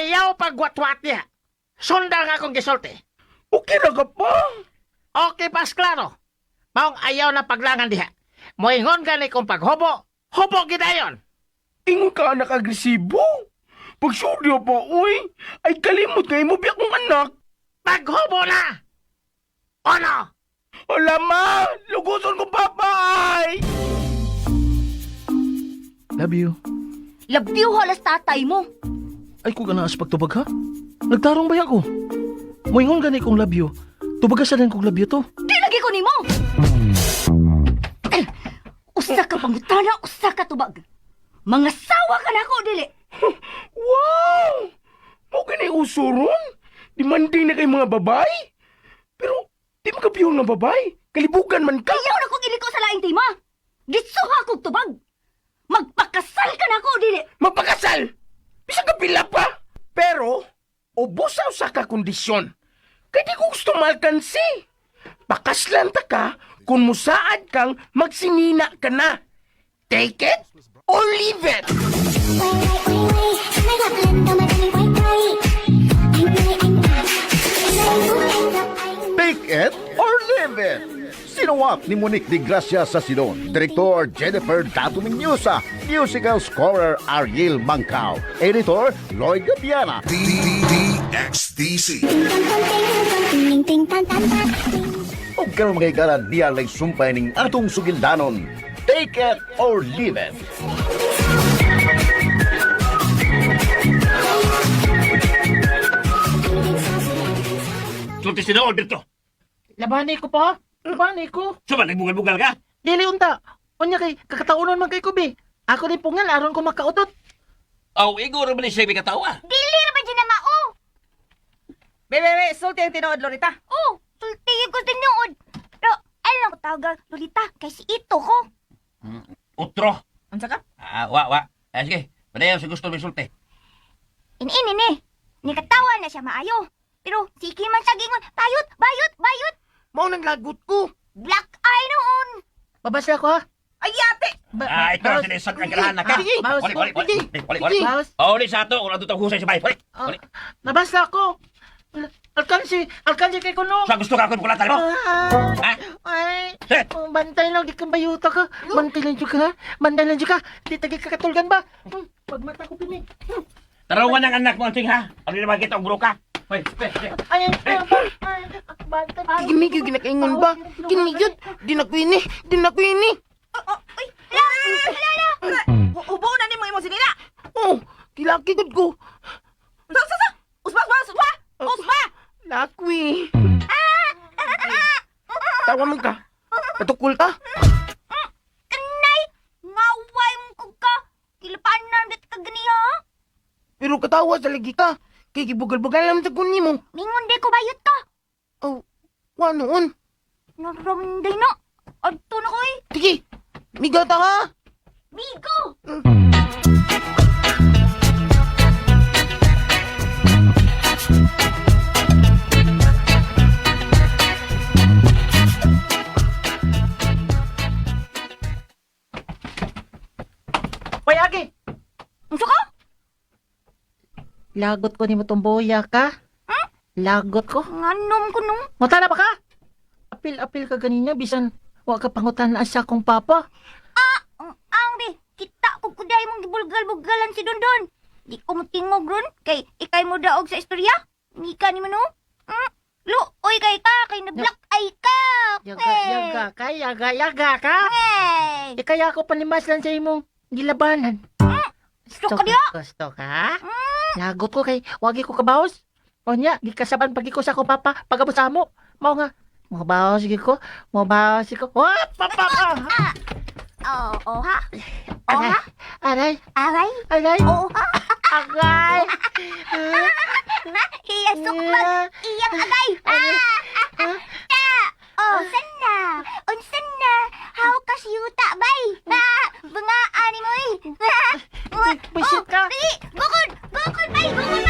ayaw pagwatwat niya. Sundang akong gisulti. Okay na ka pa. Okay, pas klaro. Maong ayaw na paglangan diha. Moingon gani kung paghubo, hubo gidayon. Ingon ka anak agresibo. Pag suryo pa, uy, ay kalimot kayo mo biyak kong anak. Paghubo na! Ano? Wala ma, luguson ko papay. Love you. Labdiw halas tatay mo. Ay ko ganaas pagtubag ha? Nagtarong ba ako? Moingon gani kong love you. Tubagas na kong love you to. Di lagi ko nimo. Usa ka pangutana, usa ka tubag. Mga sawa ka na ako, dili. Wow! Okay na usuron. Demanding na kay mga babae. Pero, di mo kapiyong ng babae. Kalibugan man ka. Ayaw na kong iliko sa laing tima. Gitsuha kong tubag. Magpakasal ka na ako, dili. Magpakasal! Bisa ka pila pa. Pero, ubusaw sa kakondisyon. Kaya di ko gusto malkansi. Pakaslan ta ka kung musaad kang magsinina ka na. Take it or leave it. Take it or leave it. Sinuwak ni Monique Di Gracia sa Sidon, Direktor Jennifer Dato Mendoza, Musical Scorer Ariel Mancao, Editor Lloyd Gabiana. DXDC. O karon mga igalan niya lay sumpay ning atong sugildanon. Take it or leave it. Sulti sina-order to. Labani ko pa. Labani ko. Suma, nagbugal-bugal ka? Dili unta. Unya kay kakataunon man kay kubi. Ako din pungal aron ko makautot. Aw, iguro ba ni siya may katawa? Dili ra ba dyan na mao? Bebe, sulti ang tinood, Lorita. Oh, sultihin ko tinuod. Pero, alam ko tawag, Lolita, kay si ito ko. Utro. Unsa ka? Wa. Sige, padayon sa gusto may sulti. Ini ni. Nikatawa na siya maayo. Pero, sige man siya gingon, bayot. Mao nang lagot ko. Black eye noon. Babasa ko ha. Ay, ate! Ito na sinisat ang garahan na ka. Sige, Wali. Bawas. Uli sa ato, kung natutang husay sa bahay. Wali. Nabasa ko. Alkansi kay kuno. Sa gusto ka ako bukulatan mo? Ha? Ay, Set! bantay lang, di kang bayuta ka. Bantay lang juga ha. Bantay lang juga. Di tagi kakatulgan ba? Pag mata ko pinig. Tarawan ng anak mo ang ting ha. Ano naman kita ang buro ka? Hoy, Ay, bantay. Ginigyo ginakaingon ba? Ginigyo. Di na ko ini. Uy, hala. Ubo na ni mo imong sinila! Oh, kilaki gud ko. Sa! Usba! Lakwi. Tawa man ka. Patukul ka. Kanay, ngaway mo ko ka. Kilapanan dit ka ganiya. Pero katawa sa lagi ka. Kay gibugal-bugal lang sa kunni mo. Mingon di ko bayot ka. Oh, wanoon. Naramday na. Adto na ko eh. Sige, migata ka. Migo! Hoy, Agi. Unsa ka? Lagot ko ni mo tumboya ka. Lagot ko. Nganom ko nung. Mutana ba ka? Apil ka ganina, bisan wa ka pangutan na sa akong papa. Ang di, kita ko kuday mong gibulgal-bulgalan si Dondon. Di ko matingog ron, kay ikay mo daog sa istorya. Nika ni mo no? Oy kay ka, kay na-black eye ka. Yaga ka. Hey! Kaya ako panimaslan sa imong gilabanan. Gusto ka diya? Gusto ka? Lagot ko kay wagi ko kabaos. O nya, gikasaban pagi ko sa ako papa, pagabos amo. Mao nga, mabawas ko. Wap, papa. Oh ha? Aray. Aray? Oh ha? Agay. Iya sukmat, iyang agay. Sana. Unsan na? How ka siyuta, bay? Bungaan ni mo eh. Bisit ka. Dili, bukod, bay. Bukod.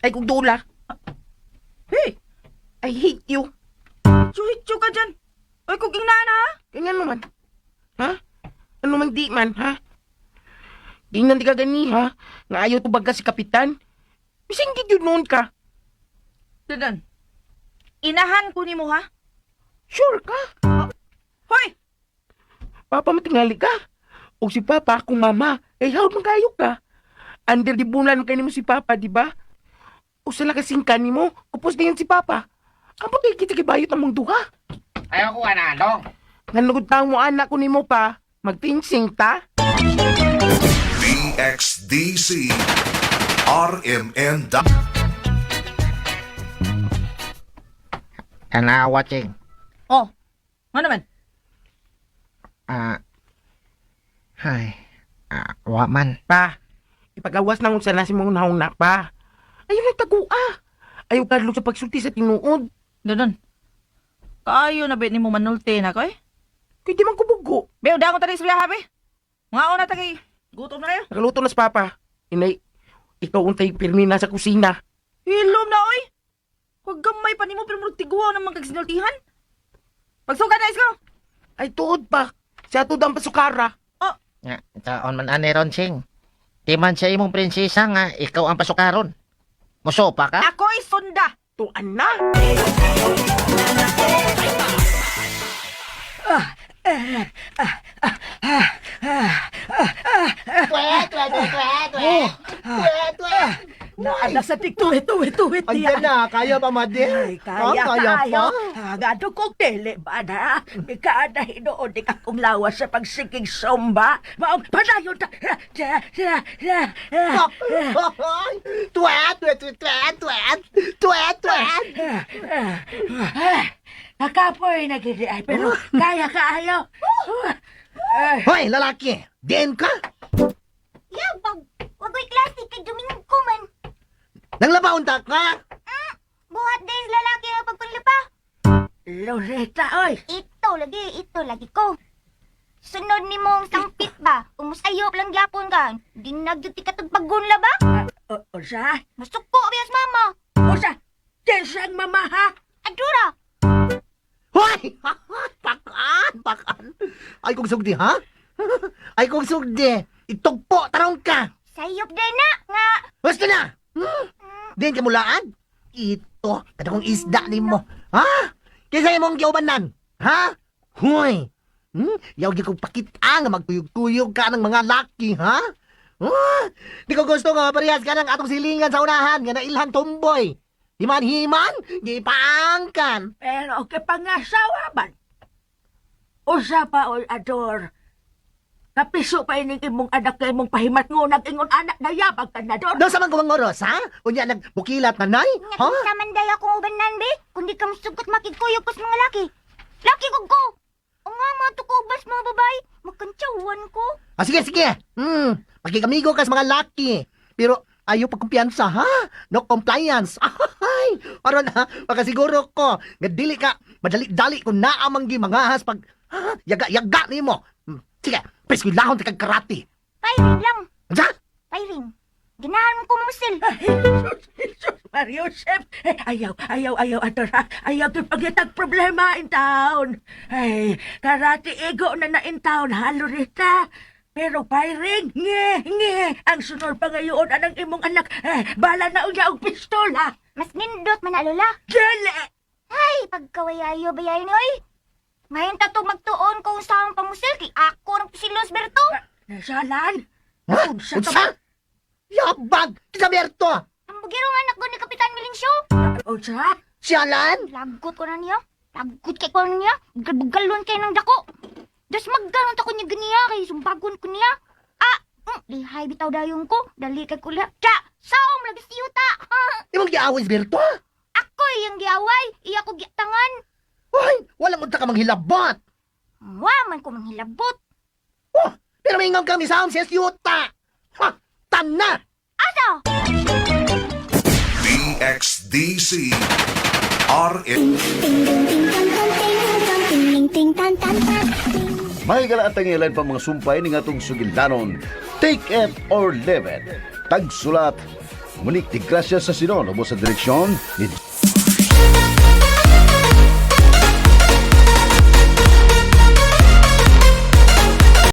Ay kung dula. Hey, I hate you. chuhityo ka dyan. Ay, kung ingnana ha? Ganyan naman. Ha? Ano man di man, ha? Tingnan di ka gani, ha? Nga ayaw tubag ka si Kapitan. Bising di yun noon ka. Dadan, inahan ko ni mo ha? Sure ka? Hoy! Papa, matingali ka. O si Papa, kung mama, eh hawad magkayo ka. Under di bulan kayo mo si Papa, di ba? O sala kasing kani mo, kupos na yun si Papa. Ang bagay kita kibayot ng mong duha. Ayaw ko analo. Nanugod taong mo anak ko ni mo pa, magtinsing ta. DXDC RMN. Tanawa, Ching. Oh, ano naman? Wa man. Pa, ipagawas na kung sana si mong naong na pa. Ayaw na tagua. Ayaw kadlo sa pagsulti sa tinuod. Dadan, kayo na ba ni mo manulti na ko eh? Kaya di man kubugo. Beo, dako tayo istorya ha, be? Mga una tagay, gutom na kayo. Nakaluto na si Papa. Inay, ikaw untay pirmi na sa kusina. Hilom na, oy! Huwag gamay pa ni mo, pero mo tiguaw ng mga kagsinultihan. Pagsuka na, isko! Ay, tuod pa. Siya tuod ang pasukara. Nga, taon man ani ron, Ching. Di man siya imong prinsesa nga, ikaw ang pasukaron. Musopa ka? Ako'y sunda! Tuan na. Naala sa tigtuwit-tuwit-tuwit Andyan na, kaya pa, Madi? Ay, kaya pa. Gado kong tele ba na? Ikaada hinoon di ka kong lawas sa pagsiging somba. Maong panayon ta. Nakapoy na gini ay, pero kaya kaayo. Hoy, lalaki! Diyan ka? Yabag, wag ko'y klase kay Domingo ko man. Nanglabaon ta ka? Buhat din lalaki ang pagpanlipa. Loretta, oy. Ito lagi ko. Sunod ni mong sangpit ba? Umusayop lang gyapon ka. Di nagyuti ka tagpagunla ba? Usa? Masuko biyas mama. Usa? Tensang mama, ha? Adura. Hoy! Pakan! Ay kong sugdi, ha? Ay kong sugdi! Itugpo, tarong ka! Sayop din na nga. Basta na! Diyan ka mulaan? Ito, kada kong isda ni mo. Ha? Kaya mong giubanan? Ha? Hoy! Yaw di kong pakita nga magtuyog-tuyog ka ng mga laki, ha? Di ko gusto nga parehas ka ng atong silingan sa unahan nga nailhan tomboy. Himan-himan, di paangkan. Pero okay pangasawa man. Usa pa, oy, ador. Kapiso pa ining imong anak kay imong pahimat ngo nag-ingon anak na yabag ka na doon. Daw sa mga oras, ha? Unya nagbukilat na nay? Nga Ha? sa manday akong ubanan be. Kundi ka masugot makikuyog pas mga laki. Laki ko. O nga mga tukubas mga babae. Magkantsawan ko. Sige. Pagkikamigo ka sa mga laki. Pero ayaw pagkumpiyansa, ha? No compliance. Ay, aron ha? Pagkasiguro ko, nga dili ka, madali-dali kung naamanggi mangahas pag, yaga ni mo. Sige, pwes ko lahon sa kagkarati. Firing lang. Diyan? Firing. Ganahan mo ko musil. Jesus, Mario Chef. Ayaw, ador ha. Ayaw kay pagyatag problema in town. Ay, karate ego na in town ha, Loretta. Pero firing, nge. Ang sunod pa ngayon anang imong anak, bala na unya og pistola. Mas nindot man na lola. Dili! Ay, pagkawayayo bayayo ni oy. Ngayon tato magtuon kung saan pamusil kay ako ng pisilos Berto. Nasalan? Ha? Unsa ka Unsa? Yabag! Kisaberto! Ang bugirong anak ko ni Kapitan Milincio. Unsa? Siyalan! Lagot ko na niya. Lagot kay ko na niya. Bugalon kay ng dako. Das magganon ako niya ganiya kay sumbagon ko niya. Lihay bitaw dayong ko. Dali kay kulya. Tsa! Saom lagi si Yuta. Imong giawis, Berto? Ako yung giaway. Iya ko gitangan. Hoy! Walang unta ka manghilabot! Waman ko manghilabot. Oh! Pero may ingong kami sa si Yuta! Ha! Tana! Asa? DXDC RMN. May galaatang ilan pa mga sumpay ni ngatong sugilanon. Take it or leave it. Tagsulat, Monique de Gracia sa Sinon, ubos sa direksyon ni